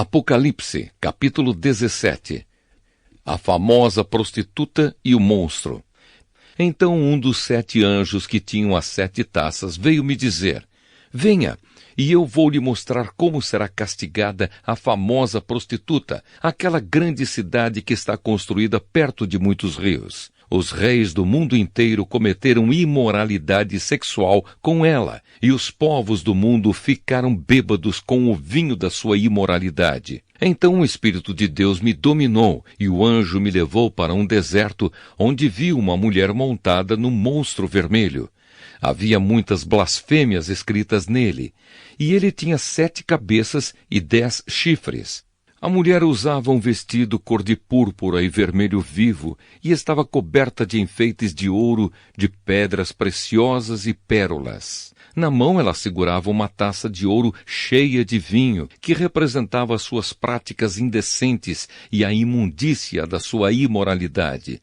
Apocalipse, capítulo 17. A famosa prostituta e o monstro. Então um dos 7 anjos que tinham as 7 taças veio me dizer: venha, e eu vou lhe mostrar como será castigada a famosa prostituta, aquela grande cidade que está construída perto de muitos rios. Os reis do mundo inteiro cometeram imoralidade sexual com ela, e os povos do mundo ficaram bêbados com o vinho da sua imoralidade. Então o Espírito de Deus me dominou, e o anjo me levou para um deserto, onde vi uma mulher montada num monstro vermelho. Havia muitas blasfêmias escritas nele, e ele tinha 7 cabeças e 10 chifres. A mulher usava um vestido cor de púrpura e vermelho vivo, e estava coberta de enfeites de ouro, de pedras preciosas e pérolas. Na mão ela segurava uma taça de ouro cheia de vinho, que representava as suas práticas indecentes e a imundícia da sua imoralidade.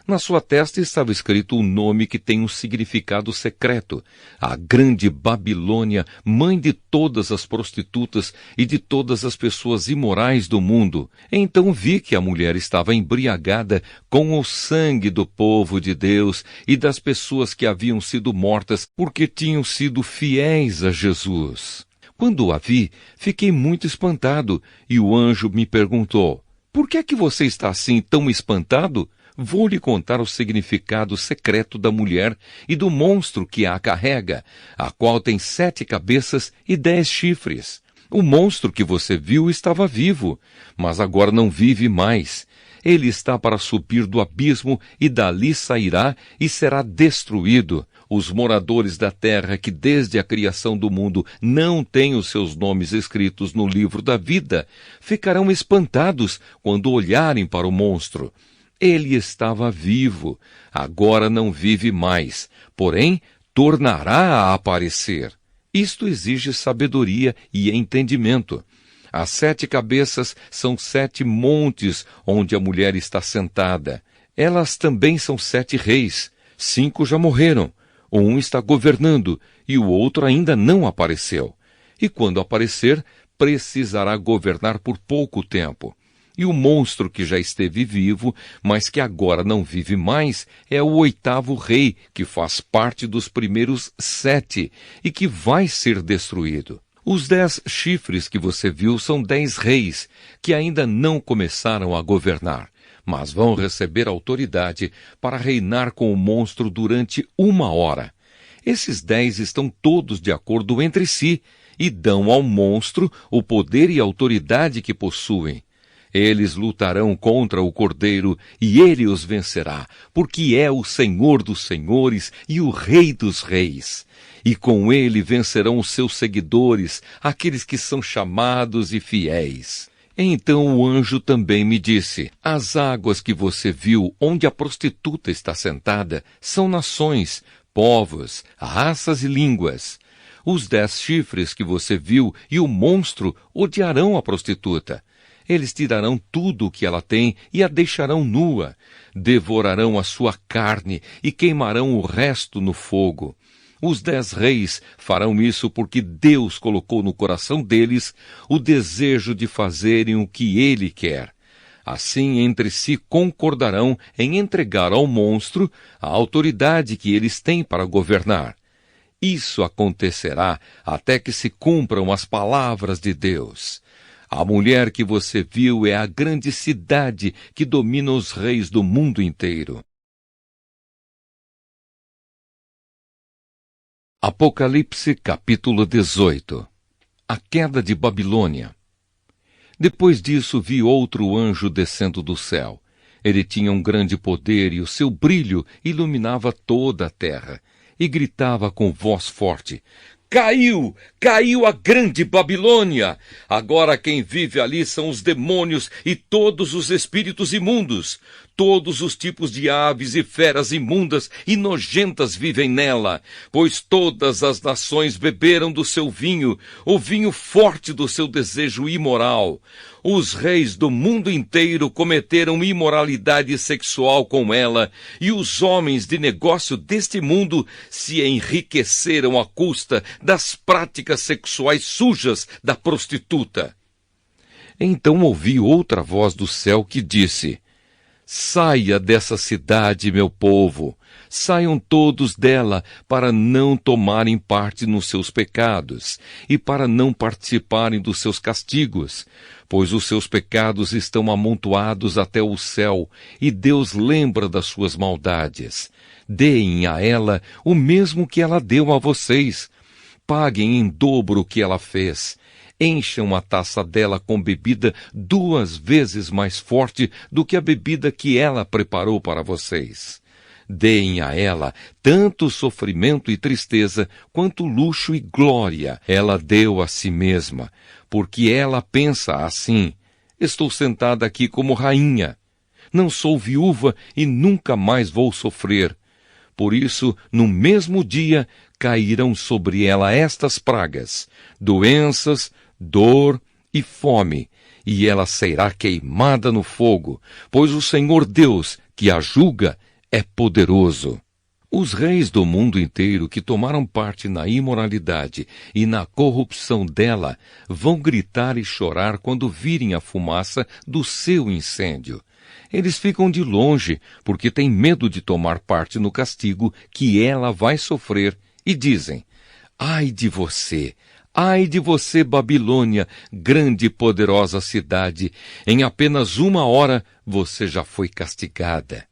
Na sua testa estava escrito um nome que tem um significado secreto: a Grande Babilônia, mãe de todas as prostitutas e de todas as pessoas imorais do mundo. Então vi que a mulher estava embriagada com o sangue do povo de Deus e das pessoas que haviam sido mortas porque tinham sido fiéis a Jesus. Quando a vi, fiquei muito espantado, e o anjo me perguntou: por que é que você está assim tão espantado? Vou lhe contar o significado secreto da mulher e do monstro que a carrega, a qual tem 7 cabeças e 10 chifres. O monstro que você viu estava vivo, mas agora não vive mais. Ele está para subir do abismo e dali sairá e será destruído. Os moradores da terra que desde a criação do mundo não têm os seus nomes escritos no livro da vida, ficarão espantados quando olharem para o monstro. Ele estava vivo, agora não vive mais, porém tornará a aparecer. Isto exige sabedoria e entendimento. As 7 cabeças são 7 montes onde a mulher está sentada. Elas também são 7 reis. 5 já morreram. Um está governando e o outro ainda não apareceu. E quando aparecer, precisará governar por pouco tempo. E o monstro que já esteve vivo, mas que agora não vive mais, é o 8º rei, que faz parte dos primeiros 7 e que vai ser destruído. Os 10 chifres que você viu são 10 reis, que ainda não começaram a governar, mas vão receber autoridade para reinar com o monstro durante 1 hora. Esses 10 estão todos de acordo entre si e dão ao monstro o poder e autoridade que possuem. Eles lutarão contra o Cordeiro e ele os vencerá, porque é o Senhor dos senhores e o Rei dos reis. E com ele vencerão os seus seguidores, aqueles que são chamados e fiéis. Então o anjo também me disse: as águas que você viu onde a prostituta está sentada são nações, povos, raças e línguas. Os 10 chifres que você viu e o monstro odiarão a prostituta. Eles tirarão tudo o que ela tem e a deixarão nua. Devorarão a sua carne e queimarão o resto no fogo. Os 10 reis farão isso porque Deus colocou no coração deles o desejo de fazerem o que ele quer. Assim, entre si concordarão em entregar ao monstro a autoridade que eles têm para governar. Isso acontecerá até que se cumpram as palavras de Deus. A mulher que você viu é a grande cidade que domina os reis do mundo inteiro. Apocalipse, capítulo 18. A queda de Babilônia. Depois disso vi outro anjo descendo do céu. Ele tinha um grande poder e o seu brilho iluminava toda a terra. E gritava com voz forte: caiu! Caiu a grande Babilônia! Agora quem vive ali são os demônios e todos os espíritos imundos. Todos os tipos de aves e feras imundas e nojentas vivem nela, pois todas as nações beberam do seu vinho, o vinho forte do seu desejo imoral. Os reis do mundo inteiro cometeram imoralidade sexual com ela, e os homens de negócio deste mundo se enriqueceram à custa das práticas sexuais sujas da prostituta. Então ouvi outra voz do céu que disse: Saia dessa cidade, meu povo, saiam todos dela para não tomarem parte nos seus pecados e para não participarem dos seus castigos, pois os seus pecados estão amontoados até o céu e Deus lembra das suas maldades. Deem a ela o mesmo que ela deu a vocês. Paguem em dobro o que ela fez. Encham a taça dela com bebida 2 vezes mais forte do que a bebida que ela preparou para vocês. Deem a ela tanto sofrimento e tristeza, quanto luxo e glória ela deu a si mesma, porque ela pensa assim: estou sentada aqui como rainha. Não sou viúva e nunca mais vou sofrer. Por isso, no mesmo dia, cairão sobre ela estas pragas: doenças, dor e fome, e ela será queimada no fogo, pois o Senhor Deus, que a julga, é poderoso. Os reis do mundo inteiro que tomaram parte na imoralidade e na corrupção dela vão gritar e chorar quando virem a fumaça do seu incêndio. Eles ficam de longe, porque têm medo de tomar parte no castigo que ela vai sofrer, e dizem: Ai de você! Ai de você, Babilônia, grande e poderosa cidade! Em apenas 1 hora você já foi castigada.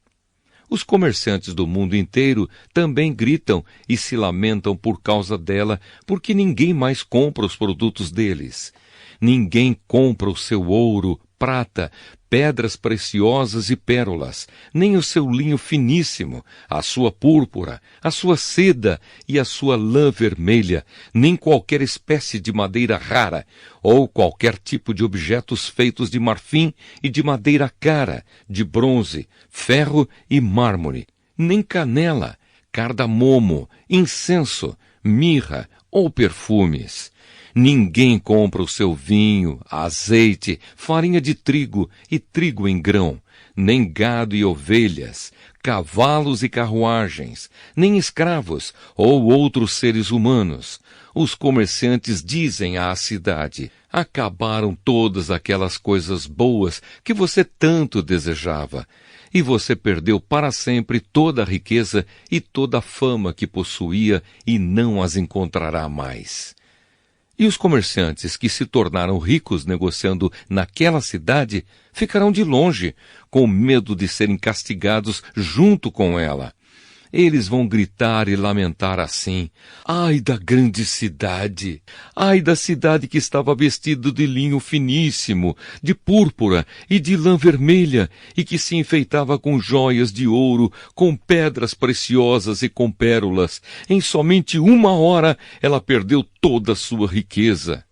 Os comerciantes do mundo inteiro também gritam e se lamentam por causa dela, porque ninguém mais compra os produtos deles. Ninguém compra o seu ouro, prata, pedras preciosas e pérolas, nem o seu linho finíssimo, a sua púrpura, a sua seda e a sua lã vermelha, nem qualquer espécie de madeira rara, ou qualquer tipo de objetos feitos de marfim e de madeira cara, de bronze, ferro e mármore, nem canela, cardamomo, incenso, mirra ou perfumes. Ninguém compra o seu vinho, azeite, farinha de trigo e trigo em grão, nem gado e ovelhas, cavalos e carruagens, nem escravos ou outros seres humanos. Os comerciantes dizem à cidade: acabaram todas aquelas coisas boas que você tanto desejava, e você perdeu para sempre toda a riqueza e toda a fama que possuía e não as encontrará mais. E os comerciantes que se tornaram ricos negociando naquela cidade ficarão de longe, com medo de serem castigados junto com ela. Eles vão gritar e lamentar assim: ai da grande cidade! Ai da cidade que estava vestida de linho finíssimo, de púrpura e de lã vermelha, e que se enfeitava com joias de ouro, com pedras preciosas e com pérolas. Em somente 1 hora ela perdeu toda a sua riqueza.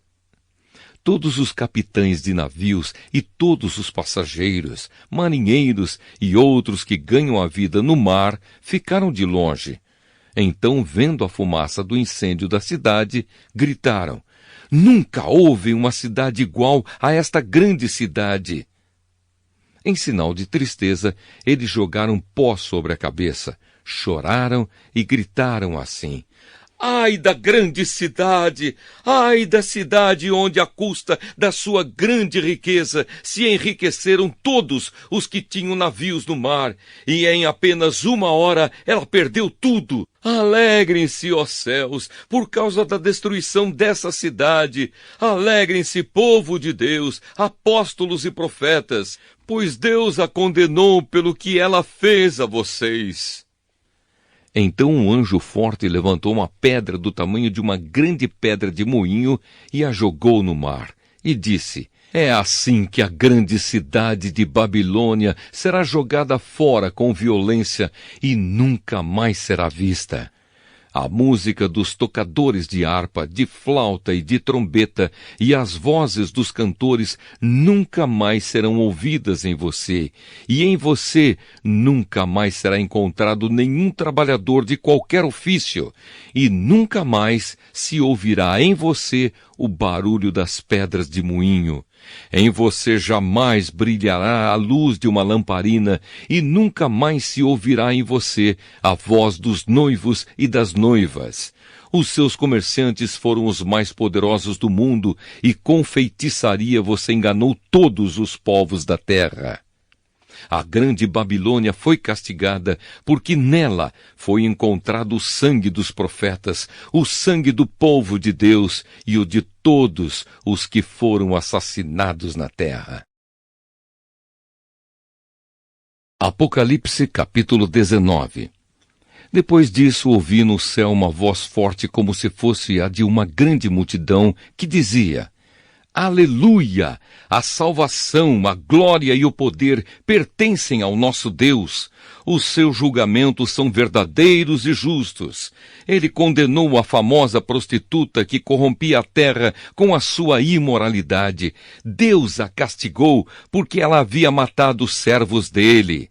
Todos os capitães de navios e todos os passageiros, marinheiros e outros que ganham a vida no mar ficaram de longe. Então, vendo a fumaça do incêndio da cidade, gritaram: nunca houve uma cidade igual a esta grande cidade! Em sinal de tristeza, eles jogaram pó sobre a cabeça, choraram e gritaram assim: ai da grande cidade! Ai da cidade onde, à custa da sua grande riqueza, se enriqueceram todos os que tinham navios no mar, e em apenas 1 hora ela perdeu tudo! Alegrem-se, ó céus, por causa da destruição dessa cidade! Alegrem-se, povo de Deus, apóstolos e profetas, pois Deus a condenou pelo que ela fez a vocês. Então um anjo forte levantou uma pedra do tamanho de uma grande pedra de moinho e a jogou no mar, e disse: é assim que a grande cidade de Babilônia será jogada fora com violência e nunca mais será vista. A música dos tocadores de harpa, de flauta e de trombeta e as vozes dos cantores nunca mais serão ouvidas em você, e em você nunca mais será encontrado nenhum trabalhador de qualquer ofício, e nunca mais se ouvirá em você o barulho das pedras de moinho. Em você jamais brilhará a luz de uma lamparina, e nunca mais se ouvirá em você a voz dos noivos e das noivas. Os seus comerciantes foram os mais poderosos do mundo, e com feitiçaria você enganou todos os povos da terra. A grande Babilônia foi castigada, porque nela foi encontrado o sangue dos profetas, o sangue do povo de Deus e o de todos os que foram assassinados na terra. Apocalipse capítulo 19. Depois disso ouvi no céu uma voz forte como se fosse a de uma grande multidão que dizia: Aleluia! A salvação, a glória e o poder pertencem ao nosso Deus. Os seus julgamentos são verdadeiros e justos. Ele condenou a famosa prostituta que corrompia a terra com a sua imoralidade. Deus a castigou porque ela havia matado os servos dele.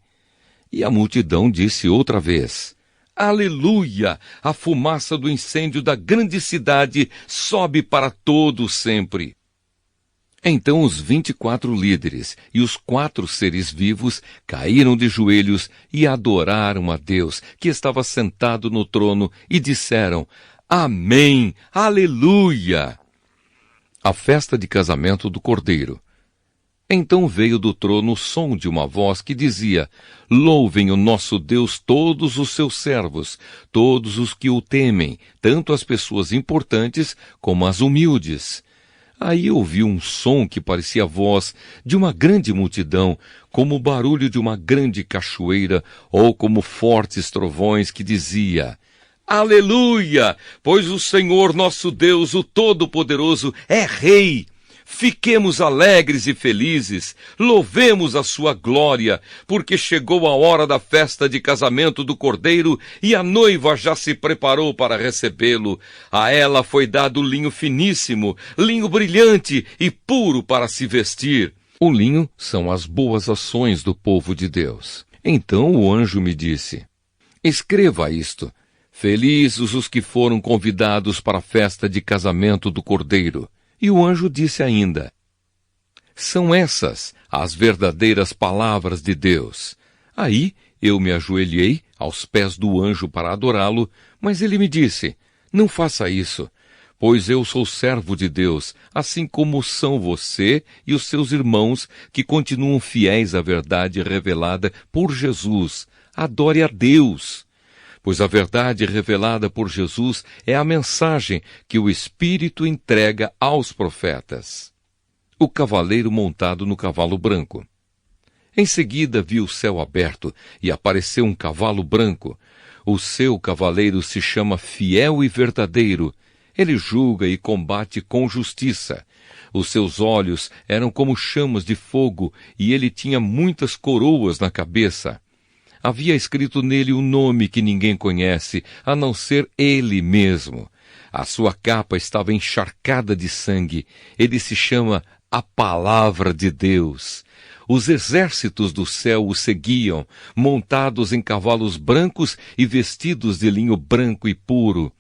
E a multidão disse outra vez: Aleluia! A fumaça do incêndio da grande cidade sobe para todo sempre. Então os 24 líderes e os 4 seres vivos caíram de joelhos e adoraram a Deus, que estava sentado no trono, e disseram: Amém! Aleluia! A festa de casamento do Cordeiro. Então veio do trono o som de uma voz que dizia: Louvem o nosso Deus todos os seus servos, todos os que o temem, tanto as pessoas importantes como as humildes. Aí ouvi um som que parecia a voz de uma grande multidão, como o barulho de uma grande cachoeira, ou como fortes trovões, que dizia: Aleluia! Pois o Senhor nosso Deus, o Todo-Poderoso, é Rei. Fiquemos alegres e felizes, louvemos a sua glória, porque chegou a hora da festa de casamento do Cordeiro e a noiva já se preparou para recebê-lo. A ela foi dado linho finíssimo, linho brilhante e puro para se vestir. O linho são as boas ações do povo de Deus. Então o anjo me disse: Escreva isto: Felizes os que foram convidados para a festa de casamento do Cordeiro. E o anjo disse ainda: São essas as verdadeiras palavras de Deus. Aí eu me ajoelhei aos pés do anjo para adorá-lo, mas ele me disse: Não faça isso, pois eu sou servo de Deus, assim como são você e os seus irmãos que continuam fiéis à verdade revelada por Jesus. Adore a Deus. Pois a verdade revelada por Jesus é a mensagem que o Espírito entrega aos profetas. O cavaleiro montado no cavalo branco. Em seguida vi o céu aberto e apareceu um cavalo branco. O seu cavaleiro se chama Fiel e Verdadeiro. Ele julga e combate com justiça. Os seus olhos eram como chamas de fogo e ele tinha muitas coroas na cabeça. Havia escrito nele um nome que ninguém conhece, a não ser ele mesmo. A sua capa estava encharcada de sangue. Ele se chama a Palavra de Deus. Os exércitos do céu o seguiam, montados em cavalos brancos e vestidos de linho branco e puro.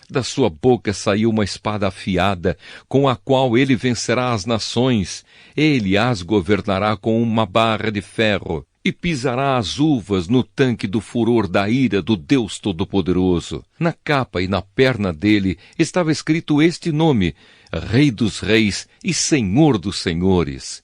Da sua boca saiu uma espada afiada, com a qual ele vencerá as nações. Ele as governará com uma barra de ferro. E pisará as uvas no tanque do furor da ira do Deus Todo-Poderoso. Na capa e na perna dele estava escrito este nome: Rei dos Reis e Senhor dos Senhores.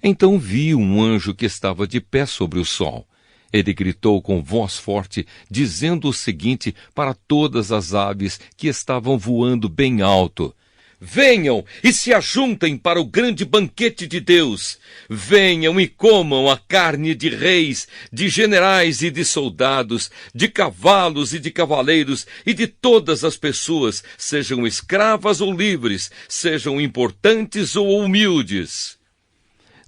Então vi um anjo que estava de pé sobre o sol. Ele gritou com voz forte, dizendo o seguinte para todas as aves que estavam voando bem alto: Venham e se ajuntem para o grande banquete de Deus. Venham e comam a carne de reis, de generais e de soldados, de cavalos e de cavaleiros e de todas as pessoas, sejam escravas ou livres, sejam importantes ou humildes.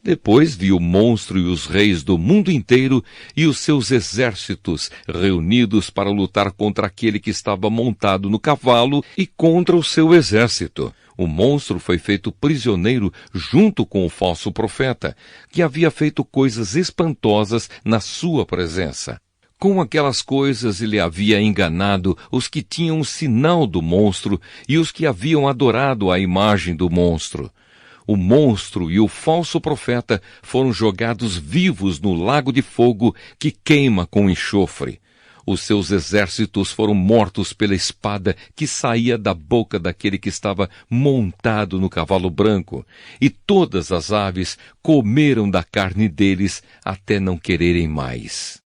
Depois vi o monstro e os reis do mundo inteiro e os seus exércitos reunidos para lutar contra aquele que estava montado no cavalo e contra o seu exército. O monstro foi feito prisioneiro junto com o falso profeta, que havia feito coisas espantosas na sua presença. Com aquelas coisas ele havia enganado os que tinham o sinal do monstro e os que haviam adorado a imagem do monstro. O monstro e o falso profeta foram jogados vivos no lago de fogo que queima com enxofre. Os seus exércitos foram mortos pela espada que saía da boca daquele que estava montado no cavalo branco, e todas as aves comeram da carne deles até não quererem mais.